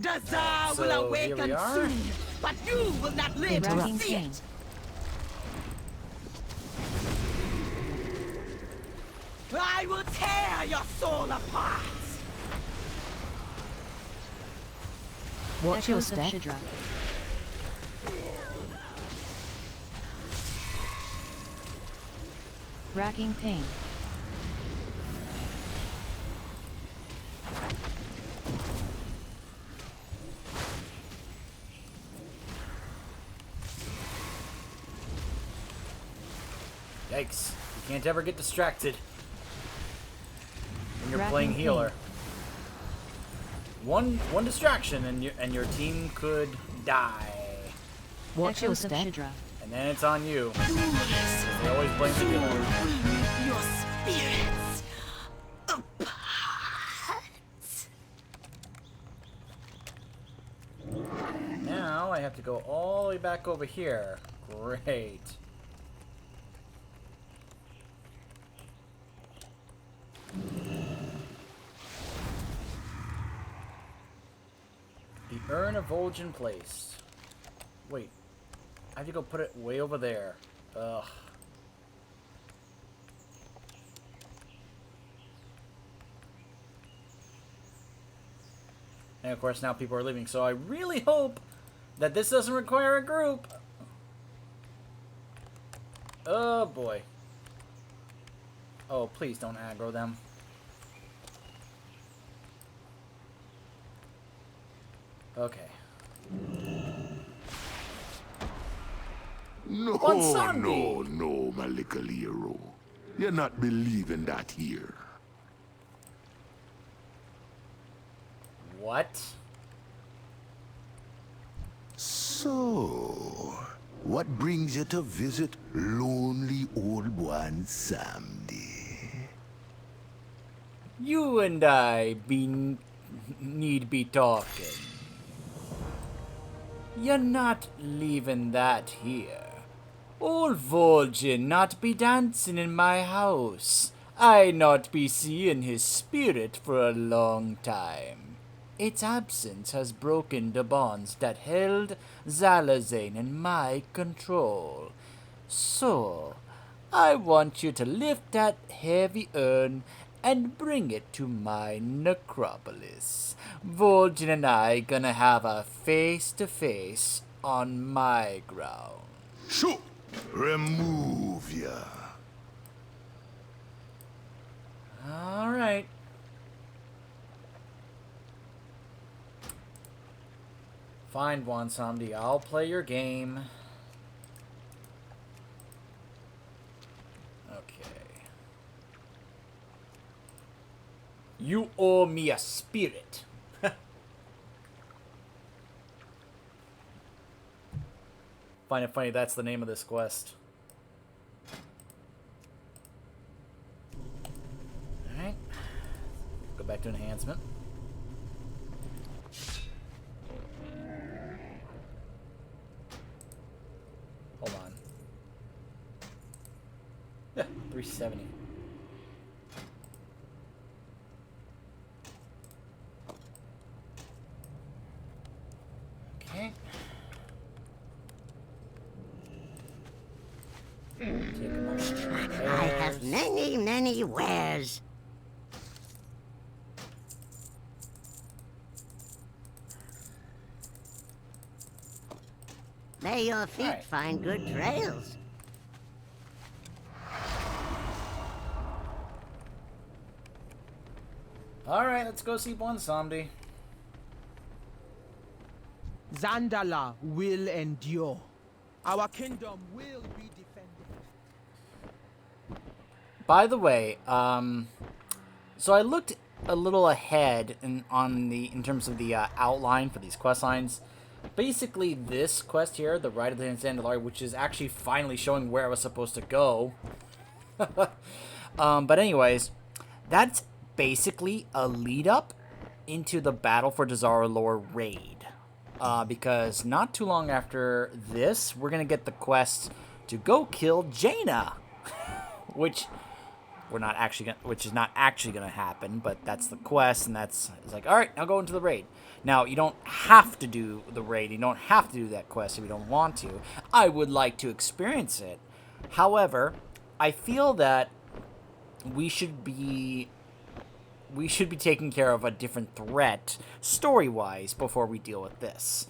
The Tsar will awaken soon, but you will not live to see it. I will tear your soul apart. Watch your step. Racking pain. Yikes. You can't ever get distracted when you're Racking playing pain. healer. One distraction and your team could die. Watch your step. And then it's on you. They always blame the healer. Your spirits apart. Now I have to go all the way back over here. Great. The Urn of Vol'jin placed. Wait. I have to go put it way over there. Ugh. And of course now people are leaving, so I really hope that this doesn't require a group. Oh boy. Oh, please don't aggro them. Okay. No, Wasabi. no, my little hero. You're not believing that here. What? So, what brings you to visit lonely old one Samdi? You and I need be talking. You're not leaving that here. Old Vol'jin not be dancing in my house. I not be seeing his spirit for a long time. Its absence has broken the bonds that held Zalazane in my control. So, I want you to lift that heavy urn and bring it to my necropolis. Vol'jin and I gonna have a face-to-face on my ground. Shoo! Remove ya. Alright. Fine, Wansomdi. I'll play your game. Okay. You owe me a spirit. Find it funny that's the name of this quest. Alright. Go back to enhancement. Hold on. Yeah, 370. Okay. I have many wares. May your feet find good trails. Alright, let's go see Bonsomdi. Zandala will endure. Our kingdom will be defended. By the way, so I looked a little ahead in terms of the outline for these quest lines. Basically, this quest here, the Rite of the Zandalari, which is actually finally showing where I was supposed to go. But anyways, that's basically a lead up into the Battle for Dazar'alor raid. Because not too long after this, we're gonna get the quest to go kill Jaina, which which is not actually gonna happen, but that's the quest, and it's like, all right, now go into the raid. Now, you don't have to do the raid, you don't have to do that quest if you don't want to. I would like to experience it. However, I feel that we should be taking care of a different threat, story-wise, before we deal with this.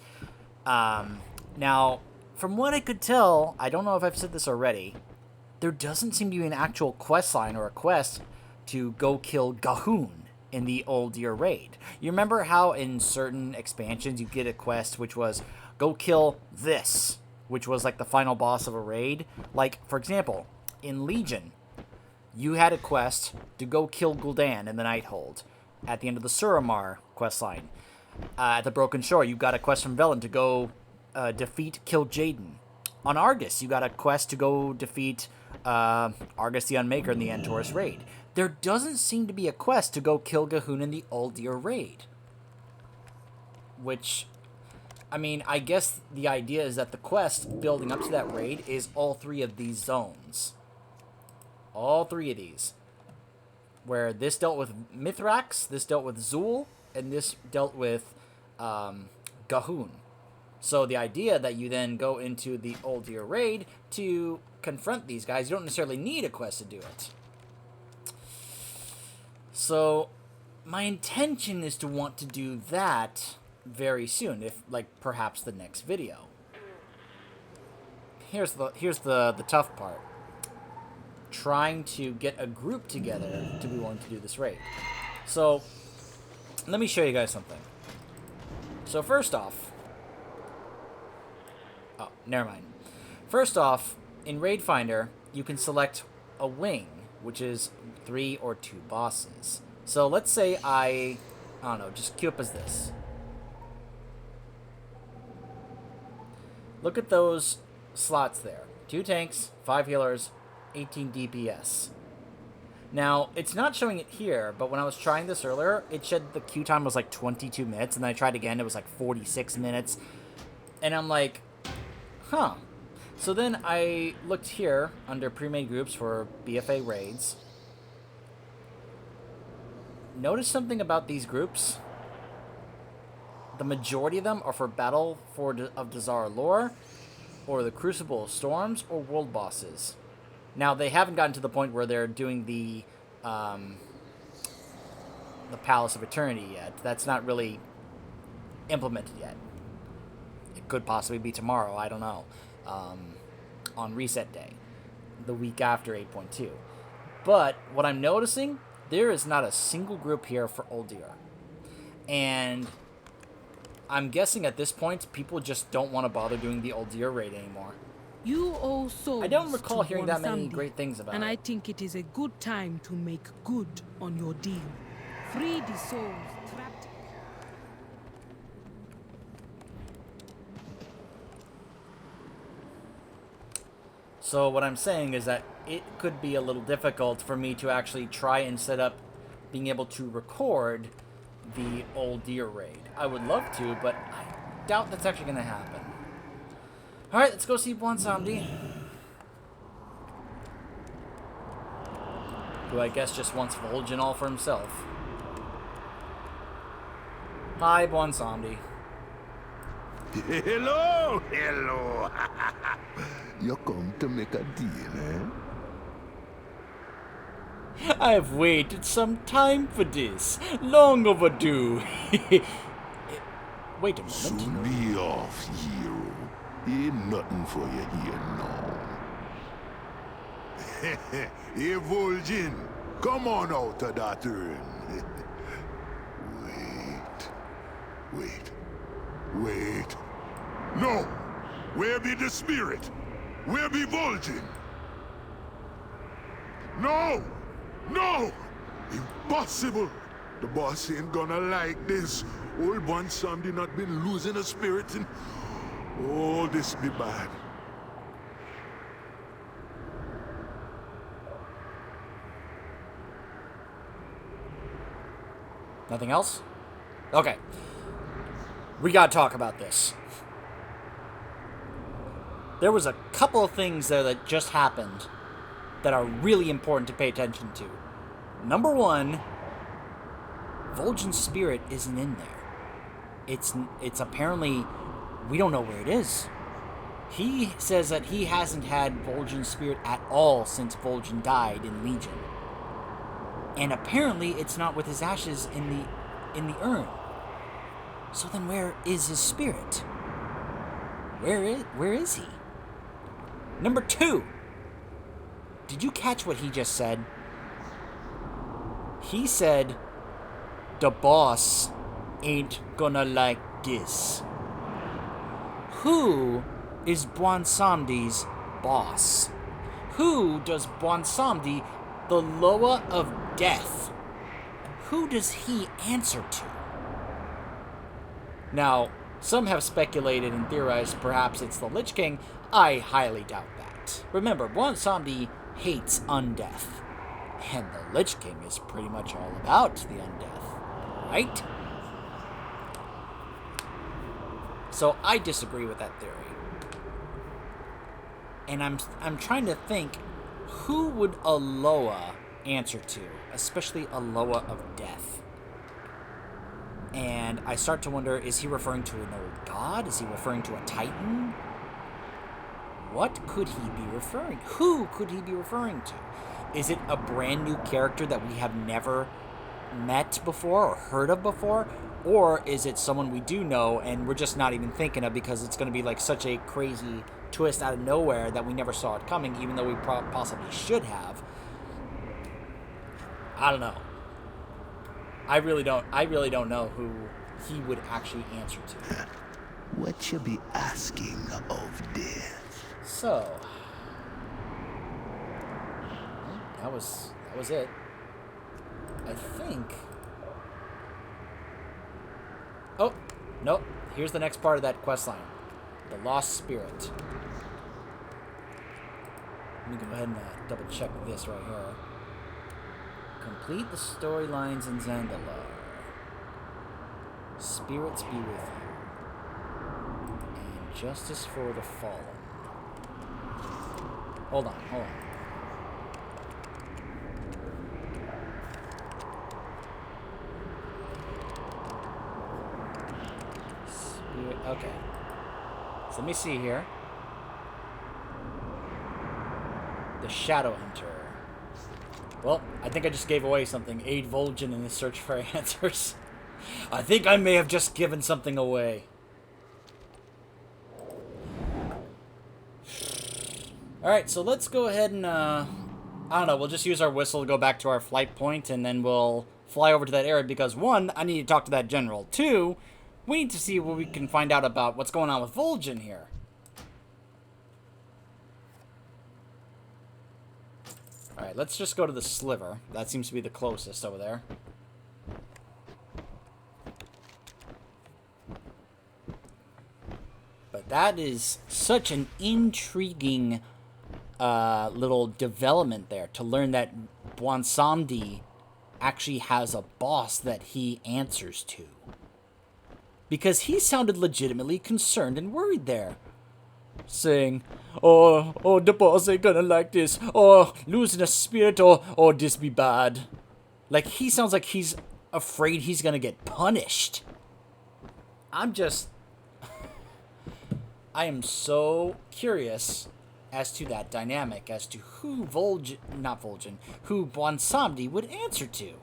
Now, from what I could tell, I don't know if I've said this already, there doesn't seem to be an actual quest line or a quest to go kill Gahun in the Old Year raid. You remember how in certain expansions you get a quest which was, go kill this, which was like the final boss of a raid? Like, for example, in Legion, you had a quest to go kill Gul'dan in the Nighthold at the end of the Suramar questline. At the Broken Shore, you got a quest from Velen to go kill Jaden. On Argus, you got a quest to go defeat Argus the Unmaker in the Antorus raid. There doesn't seem to be a quest to go kill Gahun in the Uldir raid. Which, I mean, I guess the idea is that the quest building up to that raid is all three of these zones. All three of these. Where this dealt with Mithrax, this dealt with Zul, and this dealt with Gahun. So the idea that you then go into the Uldir raid to confront these guys, you don't necessarily need a quest to do it. So my intention is to want to do that very soon, if like perhaps the next video. Here's the tough part. Trying to get a group together to be willing to do this raid. So let me show you guys something. So first off, oh, never mind. First off, in Raid Finder, you can select a wing, which is 3 or 2 bosses. So let's say I don't know, just queue up as this. Look at those slots there. 2 tanks, 5 healers, 18 DPS. Now, it's not showing it here, but when I was trying this earlier, it said the queue time was like 22 minutes, and then I tried again, it was like 46 minutes. And I'm like, huh. So then I looked here under pre-made groups for BFA raids. Notice something about these groups. The majority of them are for Battle of Dazar Lore, or the Crucible of Storms, or World Bosses. Now, they haven't gotten to the point where they're doing the Palace of Eternity yet. That's not really implemented yet. It could possibly be tomorrow, I don't know. On Reset Day, the week after 8.2. But what I'm noticing, there is not a single group here for Uldir. And I'm guessing at this point, people just don't want to bother doing the Uldir raid anymore. You owe souls. I don't recall to hearing that many Bonsandi, great things about and it. I think it is a good time to make good on your deal. Free the souls trapped. So what I'm saying is that it could be a little difficult for me to actually try and set up being able to record the Uldir raid. I would love to, but I doubt that's actually going to happen. Alright, let's go see Bonsandi. Who I guess just wants Vol'jin all for himself. Hi, Bonsandi. Hello, hello. You come to make a deal, eh? I've waited some time for this. Long overdue. Wait a moment. Soon be off, hero. Ain't nothing for you here now. Hey, Vol'jin, come on out of that urn. Wait. No! Where be the spirit? Where be Vol'jin? No! Impossible! The boss ain't gonna like this. Old Bonsandi not been losing a spirit in... Oh, this be bad. Nothing else? Okay. We gotta talk about this. There was a couple of things there that just happened that are really important to pay attention to. Number one, Vol'jin's spirit isn't in there. It's apparently, we don't know where it is. He says that he hasn't had Vol'jin's spirit at all since Vol'jin died in Legion. And apparently it's not with his ashes in the urn. So then where is his spirit? Where is he? Number two, did you catch what he just said? He said, the boss ain't gonna like this. Who is Bwonsamdi's boss? Who does Bwonsamdi, the Loa of Death, who does he answer to? Now, some have speculated and theorized perhaps it's the Lich King. I highly doubt that. Remember, Bwonsamdi hates undeath. And the Lich King is pretty much all about the undeath, right? So I disagree with that theory. And I'm trying to think, who would a Loa answer to, especially a Loa of Death? And I start to wonder, is he referring to an old god? Is he referring to a titan? What could he be referring? Who could he be referring to? Is it a brand new character that we have never met before or heard of before? Or is it someone we do know and we're just not even thinking of because it's going to be like such a crazy twist out of nowhere that we never saw it coming, even though we possibly should have? I don't know. I really don't know who he would actually answer to. What you be asking of death? So that was it. I think. Oh, nope. Here's the next part of that quest line. The Lost Spirit. Let me go ahead and double check this right here. Complete the storylines in Zandalar. Spirits be with you. And justice for the fallen. Hold on. Okay. So let me see here. The Shadow Hunter. Well, I think I just gave away something. Aid Vol'jin in his search for answers. I think I may have just given something away. Alright, so let's go ahead and, I don't know, we'll just use our whistle to go back to our flight point, and then we'll fly over to that area, because, one, I need to talk to that general. Two, we need to see what we can find out about what's going on with Vol'jin here. Alright, let's just go to the Sliver. That seems to be the closest over there. But that is such an intriguing little development there, to learn that Bwonsamdi actually has a boss that he answers to. Because he sounded legitimately concerned and worried there. Saying, oh, the boss ain't gonna like this. Oh, losing a spirit, or this be bad. Like, he sounds like he's afraid he's gonna get punished. I am so curious as to that dynamic, as to who who Bwonsamdi would answer to.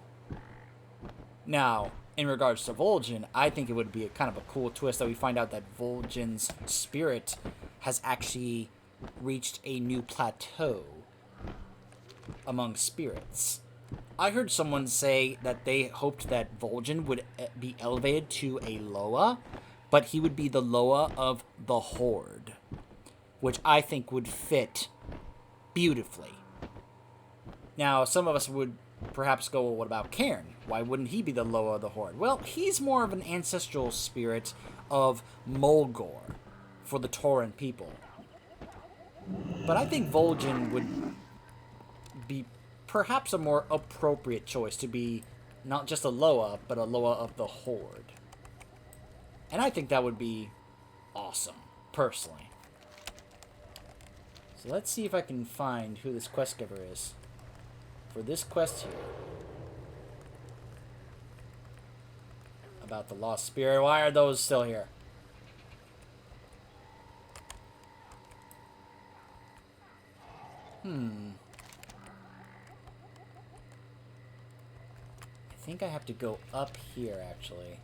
Now, in regards to Vol'jin, I think it would be kind of a cool twist that we find out that Vol'jin's spirit has actually reached a new plateau among spirits. I heard someone say that they hoped that Vol'jin would be elevated to a Loa, but he would be the Loa of the Horde, which I think would fit beautifully. Now, some of us would perhaps go, well, what about Cairn? Why wouldn't he be the Loa of the Horde? Well, he's more of an ancestral spirit of Mulgore for the Tauren people. But I think Vol'jin would be perhaps a more appropriate choice to be not just a Loa, but a Loa of the Horde. And I think that would be awesome, personally. So let's see if I can find who this quest giver is. For this quest here. About the lost spirit. Why are those still here? I think I have to go up here, actually.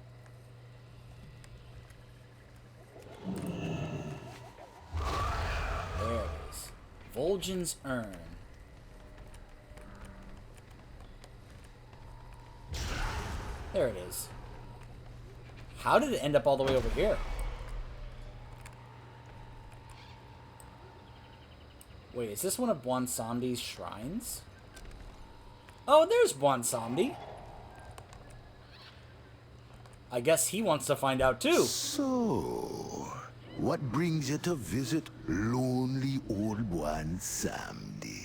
There it is. Vol'jin's urn. There it is. How did it end up all the way over here? Wait, is this one of Bwansamdi's shrines? Oh, there's Bwansamdi. I guess he wants to find out too. So, what brings you to visit lonely old Bwansamdi?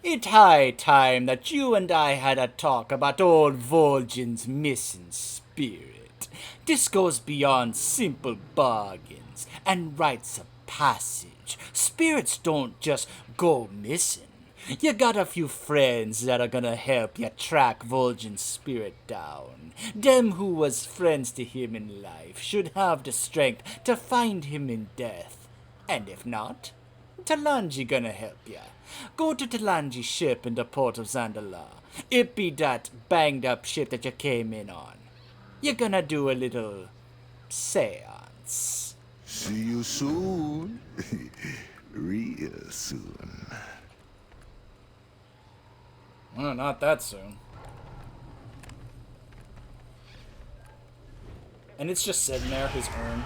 It's high time that you and I had a talk about old Vol'jin's missing spirit. This goes beyond simple bargains and rites of passage. Spirits don't just go missing. You got a few friends that are gonna help you track Vol'jin's spirit down. Them who was friends to him in life should have the strength to find him in death. And if not, Talanji gonna help ya. Go to Talanji's ship in the port of Zandala. It be that banged up ship that you came in on. You're gonna do a little seance. See you soon. Real soon. Well, not that soon. And it's just sitting there, his urn.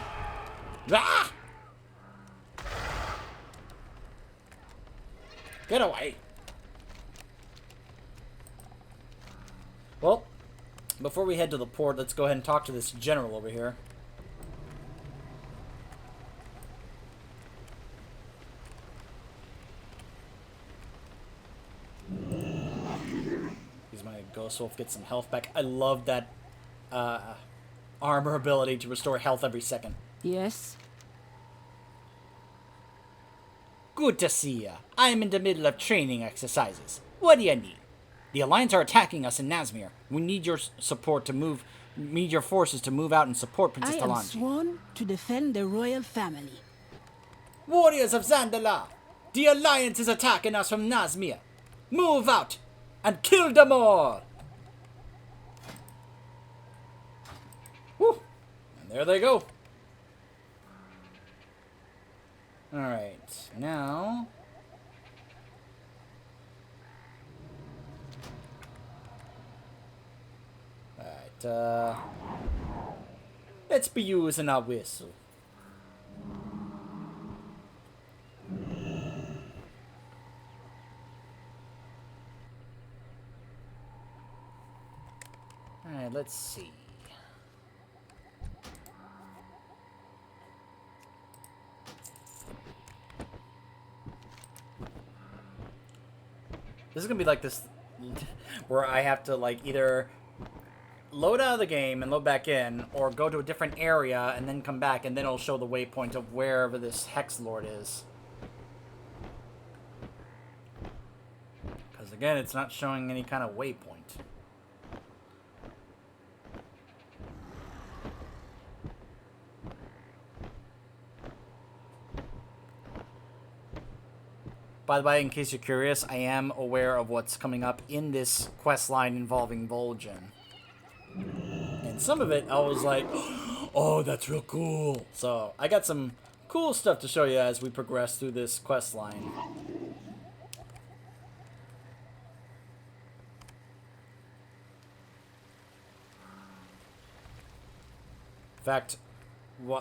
Ah! Get away! Well, before we head to the port, let's go ahead and talk to this general over here. Use my Ghost Wolf, get some health back. I love that armor ability to restore health every second. Yes? Good to see ya. I'm in the middle of training exercises. What do you need? The Alliance are attacking us in Nazmir. We need your support to move. Need your forces to move out and support Princess I am Talanji. sworn to defend the royal family. Warriors of Zandala! The Alliance is attacking us from Nazmir. Move out and kill them all! Woo! And there they go. Alright, now... Alright, let's be using our whistle. Alright, let's see. This is gonna be like this, where I have to like either load out of the game and load back in, or go to a different area and then come back, and then it'll show the waypoint of wherever this Hex Lord is. Because again, it's not showing any kind of waypoint. By the way, in case you're curious, I am aware of what's coming up in this quest line involving Vol'jin. And some of it, I was like, oh, that's real cool. So, I got some cool stuff to show you as we progress through this quest line. In fact,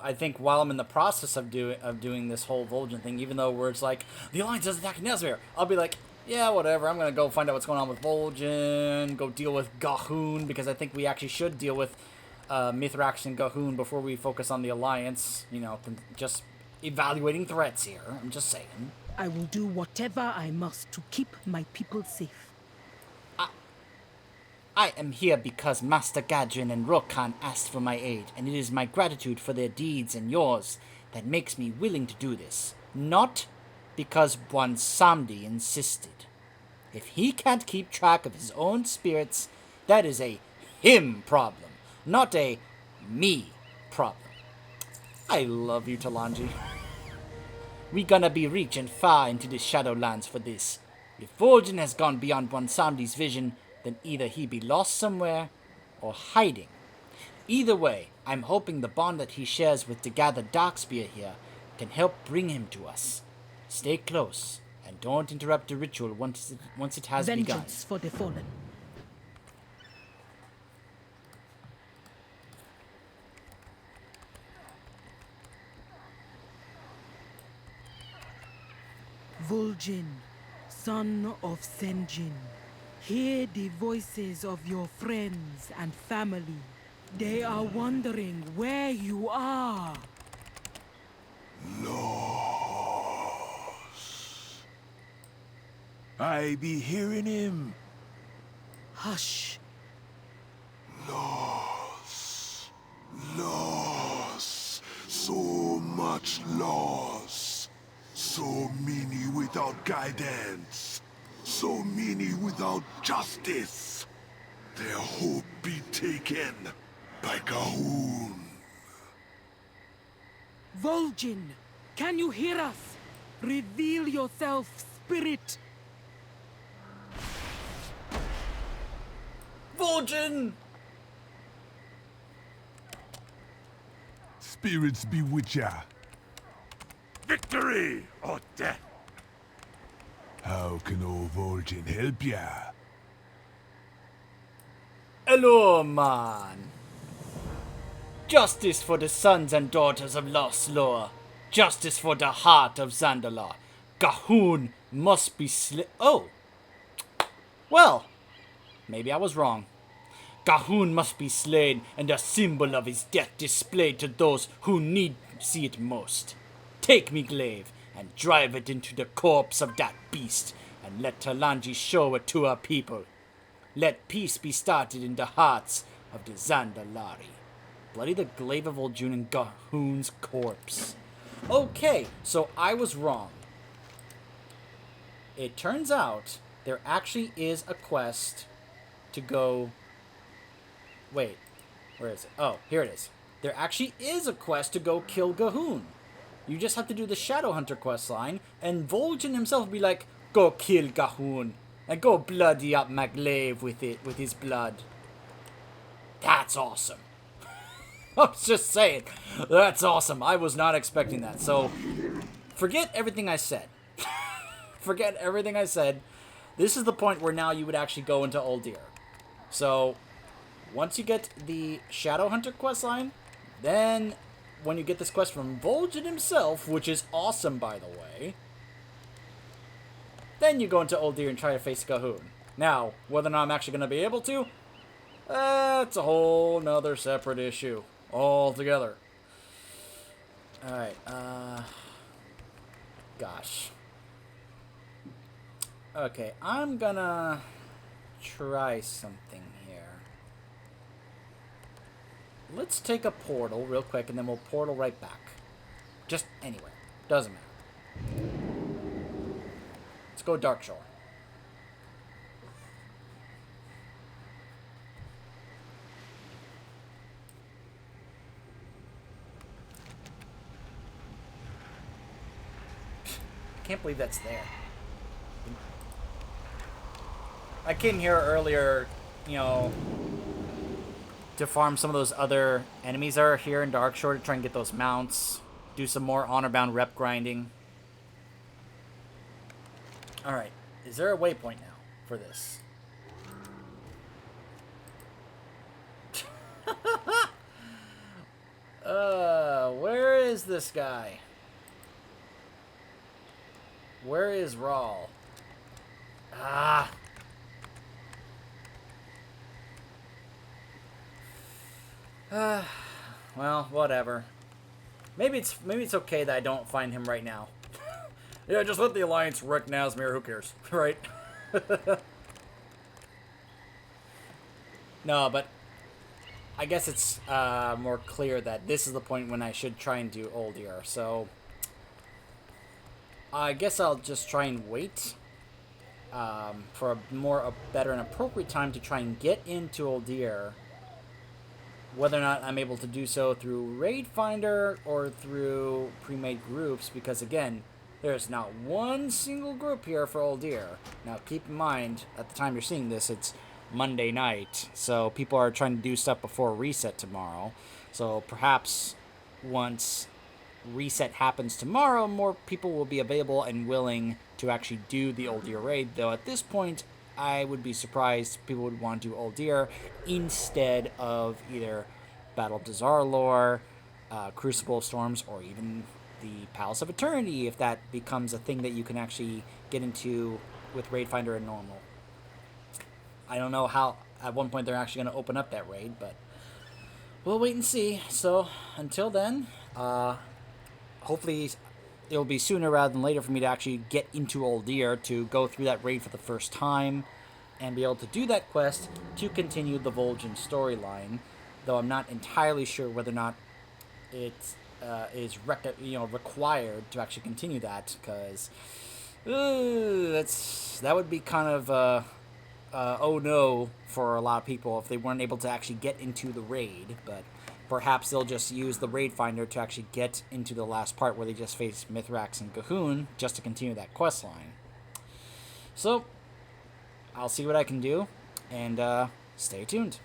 I think while I'm in the process of doing this whole Vol'jin thing, even though where it's like, the Alliance is attacking Nazmir, I'll be like, yeah, whatever, I'm gonna go find out what's going on with Vol'jin, go deal with Gahun, because I think we actually should deal with Mithrax and Gahun before we focus on the Alliance, you know, just evaluating threats here, I'm just saying. I will do whatever I must to keep my people safe. I am here because Master Gadrin and Rokan asked for my aid, and it is my gratitude for their deeds and yours that makes me willing to do this. Not because Bwansamdi insisted. If he can't keep track of his own spirits, that is a him problem, not a me problem. I love you, Talanji. We gonna be reaching far into the Shadowlands for this. If Vol'jin has gone beyond Bwansamdi's vision, then either he be lost somewhere or hiding. Either way, I'm hoping the bond that he shares with the gathered Darkspear here can help bring him to us. Stay close, and don't interrupt the ritual once it has begun. Vengeance for the fallen. Vol'jin, son of Senjin, hear the voices of your friends and family. They are wondering where you are. Lost. I be hearing him. Hush. Loss. Loss. So much loss. So many without guidance. So many without justice. Their hope be taken by Gahun. Vol'jin, can you hear us? Reveal yourself, spirit. Vol'jin! Spirits bewitch ya. Victory or death. How can old Vol'jin help ya? Hello, man. Justice for the sons and daughters of Lost Lore. Justice for the heart of Zandalar. Gahun must be Oh. Well, maybe I was wrong. Gahun must be slain and the symbol of his death displayed to those who need see it most. Take me glaive and drive it into the corpse of that beast, and let Talanji show it to her people. Let peace be started in the hearts of the Zandalari. Bloody the glaive of Vol'jin and Gahun's corpse. Okay, so I was wrong. It turns out there actually is a quest to go... Wait, where is it? Oh, here it is. There actually is a quest to go kill Gahun. You just have to do the Shadowhunter quest line, and Vol'jin himself will be like, go kill Gahun, and go bloody up my glaive with his blood. That's awesome. I was just saying, that's awesome. I was not expecting that. So, forget everything I said. Forget everything I said. This is the point where now you would actually go into Uldir. So, once you get the Shadowhunter questline, then when you get this quest from Vol'jin himself, which is awesome by the way, then you go into Uldir and try to face Gahun. Now, whether or not I'm actually going to be able to, that's a whole nother separate issue altogether. Alright, gosh. Okay, I'm gonna try something here. Let's take a portal real quick, and then we'll portal right back. Just anywhere. Doesn't matter. Let's go Darkshore. Can't believe that's there. I came here earlier, you know, to farm some of those other enemies that are here in Darkshore to try and get those mounts, do some more honor-bound rep grinding. Alright, is there a waypoint now for this? Where is this guy? Where is Rawl? Ah. Well, whatever. Maybe it's okay that I don't find him right now. Yeah, just let the Alliance wreck Nazmir, who cares, right? No, but I guess it's more clear that this is the point when I should try and do Uldir, so I guess I'll just try and wait for a better and appropriate time to try and get into Uldir. Whether or not I'm able to do so through Raid Finder or through pre-made groups, because again, there's not one single group here for Uldir. Now keep in mind, at the time you're seeing this, it's Monday night, so people are trying to do stuff before reset tomorrow. So perhaps once reset happens tomorrow, more people will be available and willing to actually do the Uldir raid, though at this point, I would be surprised people would want to do Uldir instead of either Battle of Dazar'alor, Crucible of Storms, or even the Palace of Eternity, if that becomes a thing that you can actually get into with Raid Finder and normal. I don't know how, at one point they're actually going to open up that raid, but we'll wait and see. So, until then, hopefully it'll be sooner rather than later for me to actually get into Uldir to go through that raid for the first time and be able to do that quest to continue the Vol'jin storyline, though I'm not entirely sure whether or not it is required to actually continue that, because that would be kind of oh no for a lot of people if they weren't able to actually get into the raid. But perhaps they'll just use the Raid Finder to actually get into the last part where they just face Mithrax and Gahun just to continue that quest line. So, I'll see what I can do, and stay tuned.